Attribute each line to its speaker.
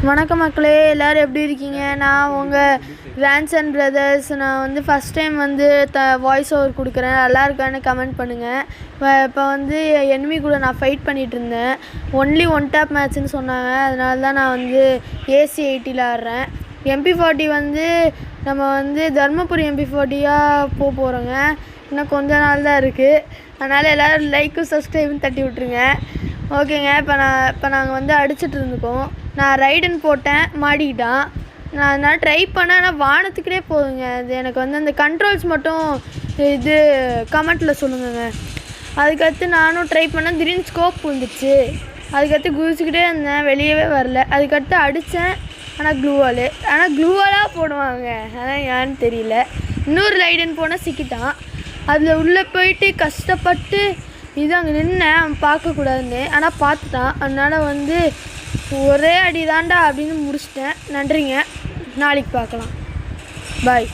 Speaker 1: வணக்கம் மக்களே, எல்லோரும் எப்படி இருக்கீங்க? நான் உங்கள் கிராண்ட்சன் பிரதர்ஸ். நான் வந்து ஃபஸ்ட் டைம் வந்து வாய்ஸ் ஓவர் கொடுக்குறேன். நல்லா இருக்கான்னு கமெண்ட் பண்ணுங்கள். இப்போ வந்து எனிமி கூட நான் ஃபைட் பண்ணிகிட்டு இருந்தேன். ஒன்லி ஒன் டேப் மேட்ச்னு சொன்னாங்க. அதனால தான் நான் வந்து ஏசி 80ல் ஆடுறேன். MP40 வந்து நம்ம வந்து தர்மபுரி MP40யாக போகிறோங்க. இன்னும் கொஞ்ச நாள் தான் இருக்குது. அதனால் எல்லோரும் லைக்கும் சப்ஸ்கிரைபும் தட்டி விட்ருங்க. ஓகேங்க. இப்போ நாங்கள் வந்து அடிச்சிட்டு இருந்துக்கோம். நான் ரைடன் போட்டேன், மாடிக்கிட்டான். நான் அதனால் ட்ரை பண்ணேன். ஆனால் வானத்துக்கிட்டே போகுதுங்க. அது எனக்கு வந்து அந்த கண்ட்ரோல்ஸ் மட்டும் இது கமெண்ட்டில் சொல்லுங்கங்க. அதுக்கடுத்து நானும் ட்ரை பண்ணேன். திடீர்னு ஸ்கோப் வந்துடுச்சு. அதுக்கடுத்து குதிச்சுக்கிட்டே இருந்தேன், வெளியவே வரல. அதுக்கடுத்து அடித்தேன். ஆனால் க்ளூவாலாக போடுவாங்க. அதான் ஏன்னு தெரியல. இன்னொரு ரைடன் போனால் சிக்கிட்டான். அதில் உள்ளே போயிட்டு கஷ்டப்பட்டு இது அங்கே நின்னேன், அவன் பார்க்கக்கூடாதுன்னு. ஆனால் பார்த்துட்டான். அதனால் வந்து ஒரே அடி தாண்டா அப்படின்னு முடிச்சிட்டேன். நன்றிங்க. நாளைக்கு பார்க்கலாம். பாய்.